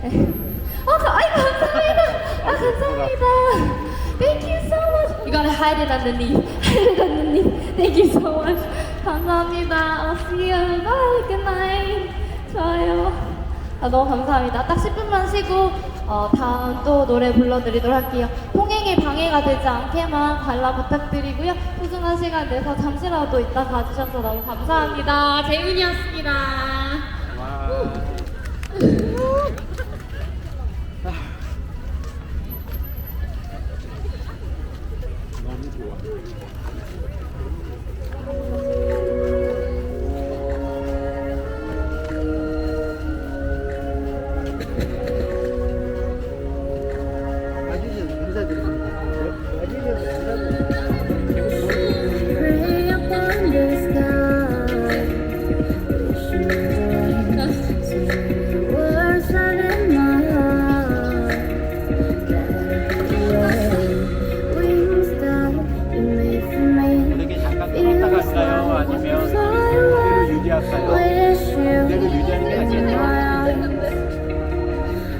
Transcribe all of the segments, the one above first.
감사합니다. 감사합니다. Thank you so much. You gotta hide it underneath. Hide it underneath. Thank you so much. 감사합니다. See you. Bye. Good night. 좋아요. 너무 감사합니다. 딱 10분만 쉬고 다음 또 노래 불러드리도록 할게요. 통행에 방해가 되지 않게만 관람 부탁드리고요. 소중한 시간 내서 잠시라도 이따 봐주셔서 너무 감사합니다. 재민이었습니다. 너무 좋아.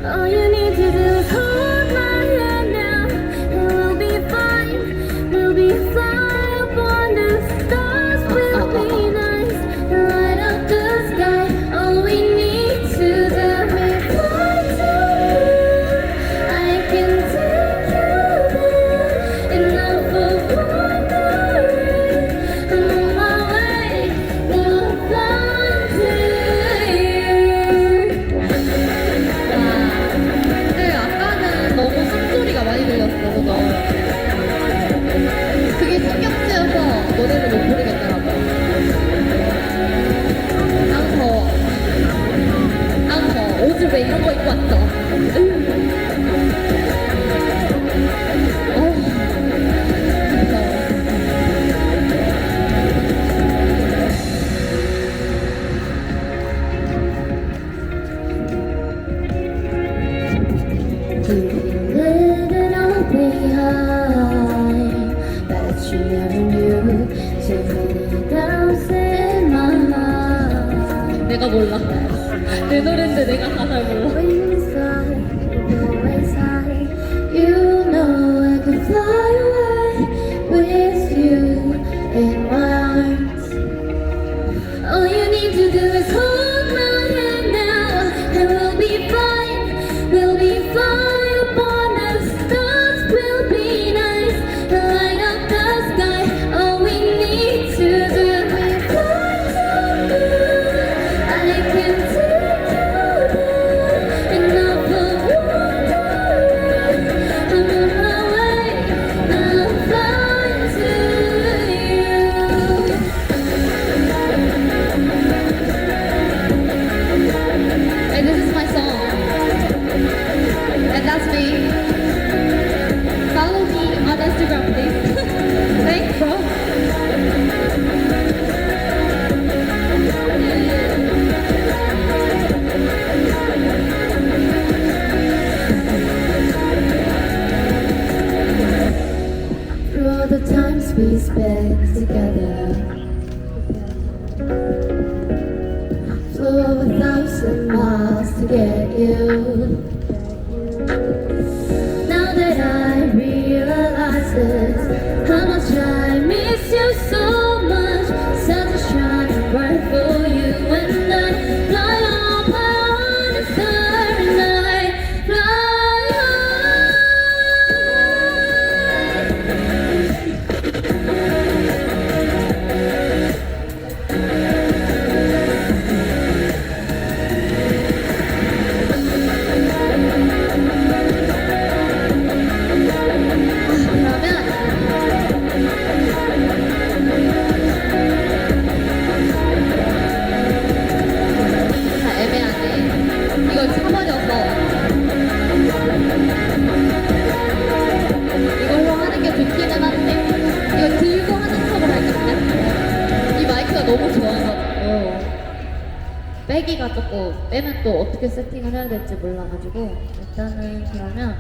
All you need to do is hold my hand now, and we'll be fine. We'll be fly up on the stars. We'll be nice and light up the sky. All we need to do is fly to you. I can take you there. Enough of wandering. I'm on my way. We'll fly to you. 근데 아까는 너무 숨소리가 많이 들렸어, 그죠? 그게 신경 쓰여서 노래를 못 부르겠더라고요. 안 더워. 안 더워. 옷을 왜 이런 거 입고 왔어? 어우, 무서워. Let it all behind that you never knew. So many doubts in my mind. 내가 몰라. 내 노래인데 내가 가사를 몰라. Wings high, always high. You know I could fly away with you in my arms. All you need to do is hold my hand now, and we'll be fine. We'll be fine up on the stars. We'll be nice and light up the sky. All we need to do is fly to you. I can take you there. Enough of wandering. I'm on my way. I'll fly to you. And this is my song. And that's me. Follow me on Instagram, please. Thanks, bro. Through all the times we spent together, flew over 1,000 miles to get you. Now that I realize this, how much I miss you so much. Such a shining bright for you, and I fly on a starry night. Fly high. 다 애매하네. 이걸 차버려서 이걸로 하는 게 좋기는 한데 이거 들고 하는 척을 할까 그냥? 이 마이크가 너무 좋아가지고 빼기가 조금 빼면 또 어떻게 세팅을 해야 될지 몰라가지고 일단은 그러면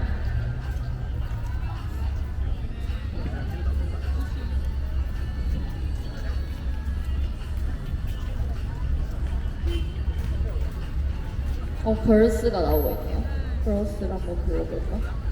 벌스가 나오고 있네요. 브로스를 한번 불러볼까?